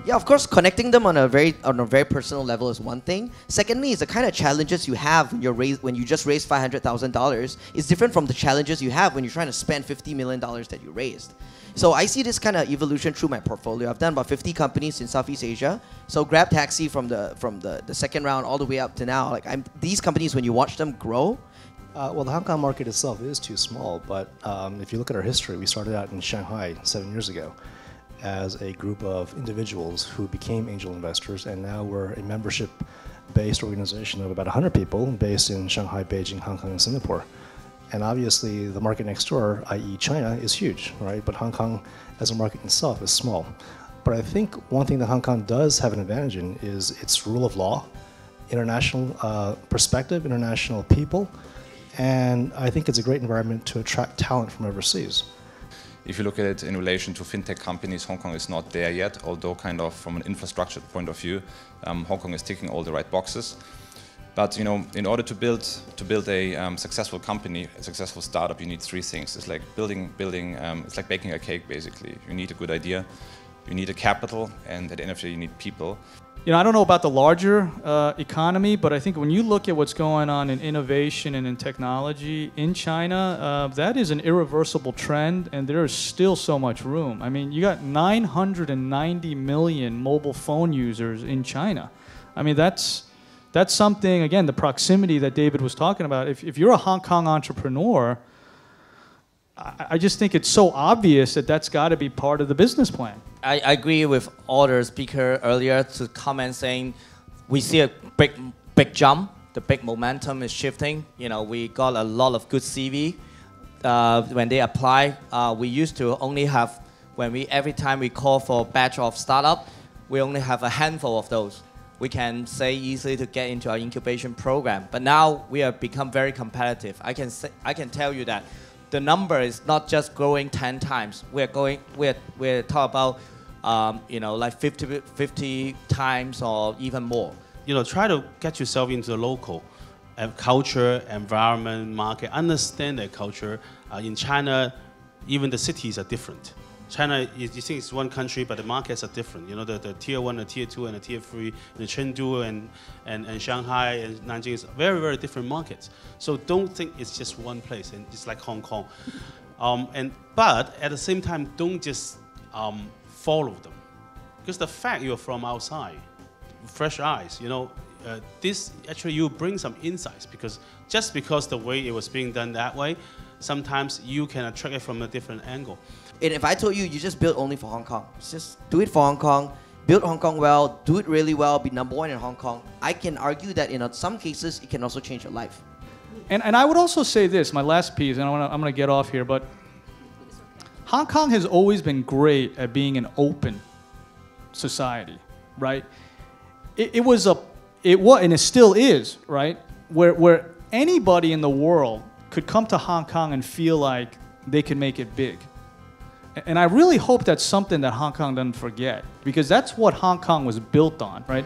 Yeah, of course, connecting them on a very personal level is one thing. Secondly, is the kind of challenges you have when you just raised $500,000 is different from the challenges you have when you're trying to spend $50 million that you raised. So I see this kind of evolution through my portfolio. I've done about 50 companies in Southeast Asia. So Grab Taxi from the second round all the way up to now. Like these companies, when you watch them grow. Well, the Hong Kong market itself is too small, but if you look at our history, we started out in Shanghai 7 years ago as a group of individuals who became angel investors, and now we're a membership-based organization of about 100 people based in Shanghai, Beijing, Hong Kong, and Singapore. And obviously, the market next door, i.e. China, is huge, right? But Hong Kong as a market itself is small. But I think one thing that Hong Kong does have an advantage in is its rule of law, international perspective, international people, and I think it's a great environment to attract talent from overseas. If you look at it in relation to fintech companies, Hong Kong is not there yet, although kind of from an infrastructure point of view, Hong Kong is ticking all the right boxes. But you know, in order to build a successful company, a successful startup, you need three things. It's like it's like baking a cake basically. You need a good idea, you need a capital, and at the end of the day, you need people. You know, I don't know about the larger economy, but I think when you look at what's going on in innovation and in technology in China, that is an irreversible trend, and there is still so much room. I mean, you got 990 million mobile phone users in China. I mean, that's something, again, the proximity that David was talking about. If you're a Hong Kong entrepreneur, I just think it's so obvious that that's got to be part of the business plan. I agree with all the speaker earlier to comment saying we see a big jump. The big momentum is shifting. You know, we got a lot of good CV when they apply. We used to only have, every time we call for a batch of startup, we only have a handful of those. We can say easily to get into our incubation program. But now we have become very competitive. I can tell you that the number is not just growing 10 times. We're talking about you know, like 50 times or even more. You know, try to get yourself into the local culture, environment, market, understand their culture. In China, even the cities are different. China, you think it's one country, but the markets are different. You know, the tier 1, the tier 2, and the tier 3, and Chengdu and Shanghai and Nanjing is very, very different markets. So don't think it's just one place, and it's like Hong Kong. But at the same time, don't just follow them. Because the fact you're from outside, fresh eyes, you know, this actually you bring some insights, because just because the way it was being done that way, sometimes you can attract it from a different angle. And if I told you, you just build only for Hong Kong, just do it for Hong Kong, build Hong Kong well, do it really well, be #1 in Hong Kong, I can argue that in some cases, it can also change your life. And I would also say this, my last piece, and I'm going to get off here, but Hong Kong has always been great at being an open society, right? It was, and it still is, right? Where anybody in the world could come to Hong Kong and feel like they can make it big. And I really hope that's something that Hong Kong doesn't forget, because that's what Hong Kong was built on, right?